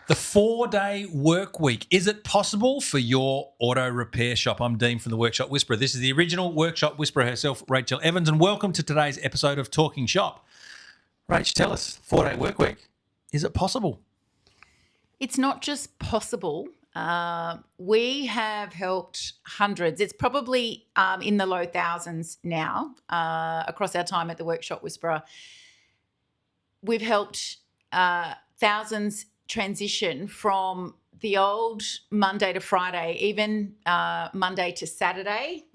The 4-day work week. Is it possible for your auto repair shop? I'm Dean from the Workshop Whisperer. This is the original Workshop Whisperer herself, Rachael Evans, and welcome to today's episode of Talking Shop. Rach, tell us, 4-day work week. Is it possible? It's not just possible. We have helped hundreds. It's probably in the low thousands now across our time at the Workshop Whisperer. We've helped thousands transition from the old Monday to Friday, even Monday to Saturday,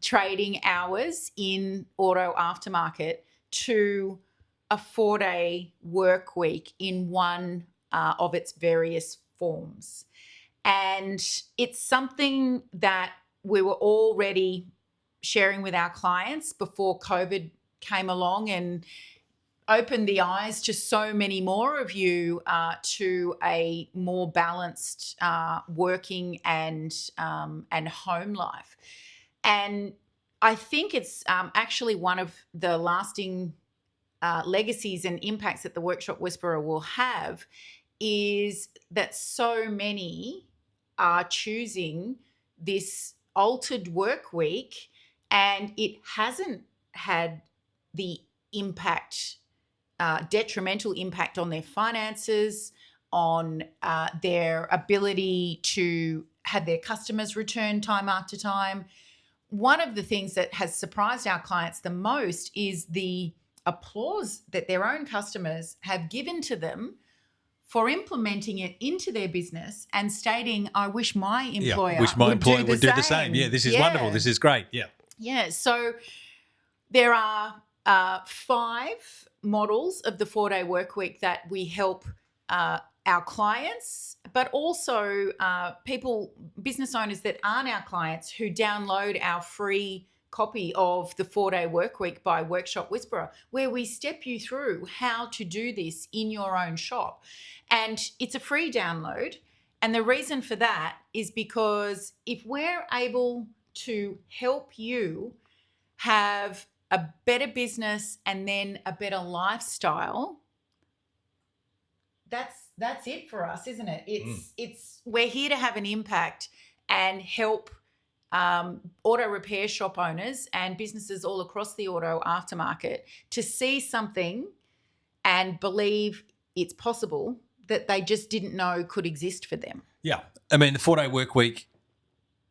trading hours in auto aftermarket to a 4-day work week in one of its various forms. And it's something that we were already sharing with our clients before COVID came along and opened the eyes to so many more of you to a more balanced working and home life. And I think it's actually one of the lasting legacies and impacts that the Workshop Whisperer will have is that so many are choosing this altered work week, and it hasn't had the impact, detrimental impact on their finances, on their ability to have their customers return time after time. One of the things that has surprised our clients the most is the applause that their own customers have given to them for implementing it into their business and stating, I wish my employer would do the same. Yeah, this is wonderful. This is great. Yeah. Yeah. So there are 5 models of the 4-day work week that we help our clients, but also people, business owners that aren't our clients who download our free copy of the 4-day work week by Workshop Whisperer, where we step you through how to do this in your own shop. And it's a free download. And the reason for that is because if we're able to help you have a better business and then a better lifestyle, that's it for us, isn't it? It's we're here to have an impact and help auto repair shop owners and businesses all across the auto aftermarket to see something and believe it's possible that they just didn't know could exist for them. Yeah. I mean, the 4-day work week,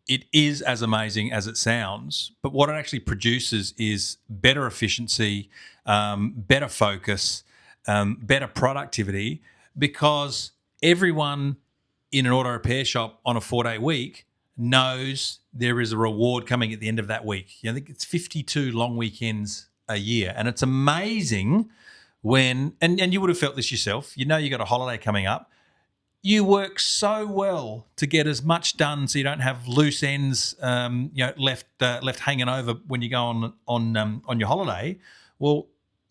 it is as amazing as it sounds, but what it actually produces is better efficiency, better focus, better productivity, because everyone in an auto repair shop on a 4-day week knows there is a reward coming at the end of that week. I think it's 52 long weekends a year, and it's amazing when, and you would have felt this yourself, you know you got a holiday coming up, you work so well to get as much done so you don't have loose ends left hanging over when you go on your holiday. Well,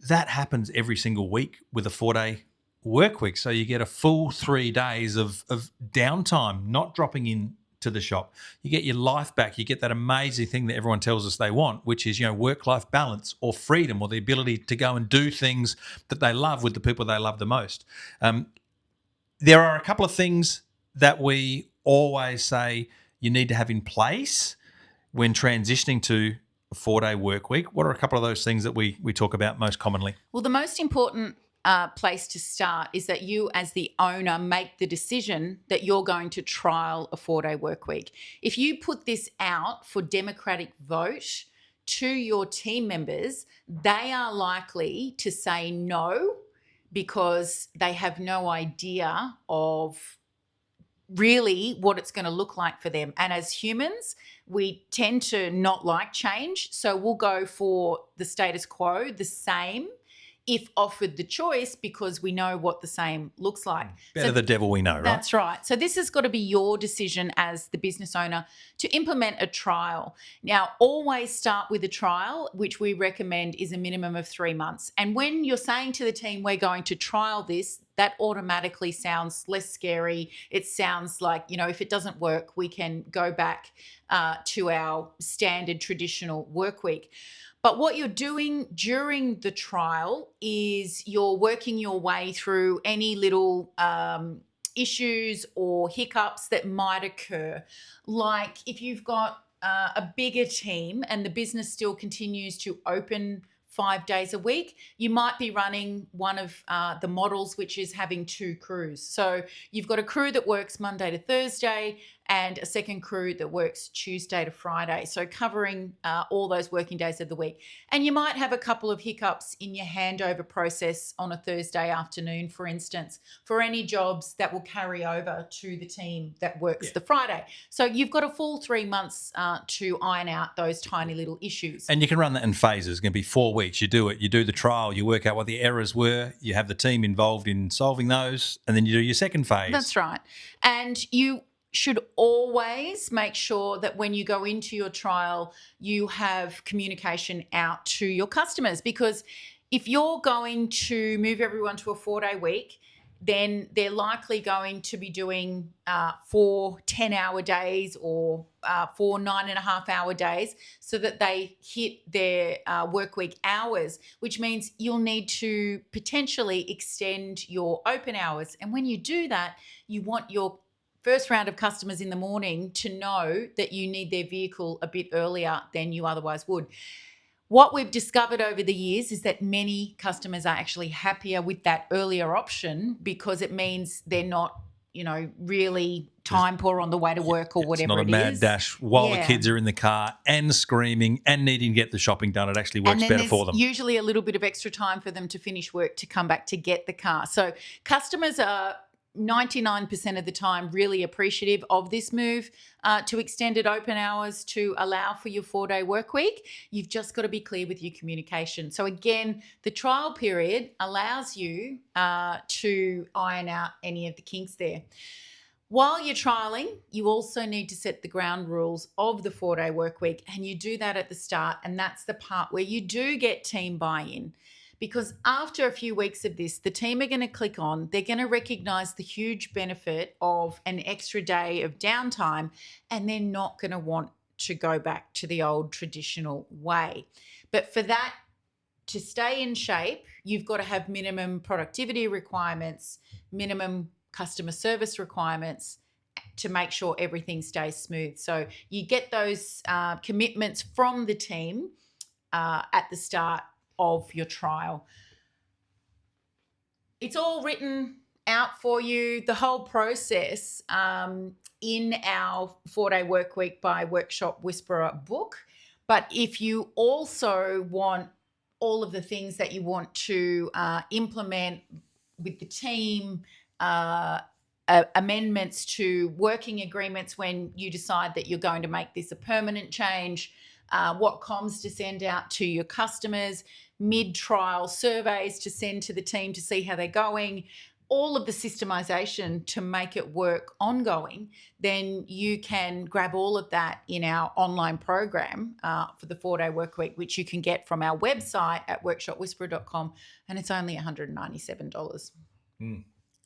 that happens every single week with a 4-day work week. So you get a full 3 days of downtime, not dropping in to the shop. You get your life back. You get that amazing thing that everyone tells us they want, which is, work-life balance or freedom or the ability to go and do things that they love with the people they love the most. There are a couple of things that we always say you need to have in place when transitioning to a 4-day work week. What are a couple of those things that we talk about most commonly? Well, the most important place to start is that you as the owner make the decision that you're going to trial a 4-day work week. If you put this out for democratic vote to your team members, they are likely to say no because they have no idea of really what it's going to look like for them. And as humans, we tend to not like change. So we'll go for the status quo, the same, if offered the choice, because we know what the same looks like. Better the devil we know, right? That's right. So this has got to be your decision as the business owner to implement a trial. Now, always start with a trial, which we recommend is a minimum of 3 months. And when you're saying to the team, we're going to trial this, that automatically sounds less scary. It sounds like, if it doesn't work, we can go back to our standard traditional work week. But what you're doing during the trial is you're working your way through any little issues or hiccups that might occur. Like if you've got a bigger team and the business still continues to open 5 days a week, you might be running one of the models, which is having 2 crews. So you've got a crew that works Monday to Thursday and a second crew that works Tuesday to Friday. So covering all those working days of the week. And you might have a couple of hiccups in your handover process on a Thursday afternoon, for instance, for any jobs that will carry over to the team that works the Friday. So you've got a full 3 months to iron out those tiny little issues. And you can run that in phases. It's going to be 4 weeks. You do it. You do the trial. You work out what the errors were. You have the team involved in solving those. And then you do your second phase. That's right. And you should always make sure that when you go into your trial, you have communication out to your customers, because if you're going to move everyone to a 4-day week, then they're likely going to be doing 4 10-hour days or 4 9.5-hour days so that they hit their work week hours, which means you'll need to potentially extend your open hours. And when you do that, you want your first round of customers in the morning to know that you need their vehicle a bit earlier than you otherwise would. What we've discovered over the years is that many customers are actually happier with that earlier option because it means they're not, really time poor on the way to work or whatever it is. It's not a mad dash while the kids are in the car and screaming and needing to get the shopping done. It actually works better for them. Usually a little bit of extra time for them to finish work to come back to get the car. So customers are 99% of the time really appreciative of this move to extended open hours to allow for your 4-day work week. You've just got to be clear with your communication. So again, the trial period allows you to iron out any of the kinks there. While you're trialing, you also need to set the ground rules of the 4-day work week, and you do that at the start, and that's the part where you do get team buy-in. Because after a few weeks of this, the team are going to click on, they're going to recognize the huge benefit of an extra day of downtime, and they're not going to want to go back to the old traditional way. But for that to stay in shape, you've got to have minimum productivity requirements, minimum customer service requirements to make sure everything stays smooth. So you get those commitments from the team at the start of your trial. It's all written out for you, the whole process, in our 4-day work week by Workshop Whisperer book. But if you also want all of the things that you want to implement with the team, amendments to working agreements when you decide that you're going to make this a permanent change, what comms to send out to your customers, mid-trial surveys to send to the team to see how they're going, all of the systemization to make it work ongoing, then you can grab all of that in our online program for the 4-day work week, which you can get from our website at workshopwhisperer.com, and it's only $197.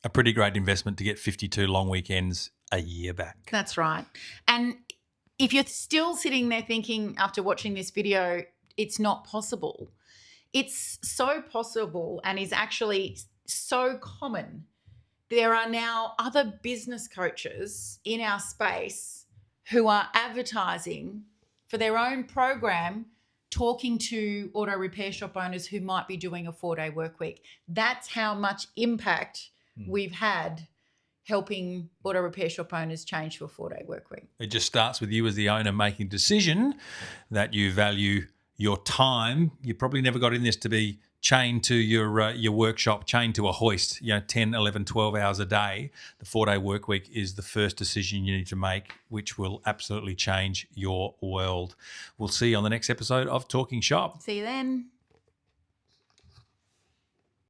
A pretty great investment to get 52 long weekends a year back. That's right. And if you're still sitting there thinking after watching this video, it's not possible, it's so possible and is actually so common. There are now other business coaches in our space who are advertising for their own program, talking to auto repair shop owners who might be doing a 4-day work week. That's how much impact we've had helping auto repair shop owners change to a 4-day work week. It just starts with you as the owner making a decision that you value your time. You probably never got in this to be chained to your workshop, chained to a hoist, 10, 11, 12 hours a day. The 4-day work week is the first decision you need to make, which will absolutely change your world. We'll see you on the next episode of Talking Shop. See you then.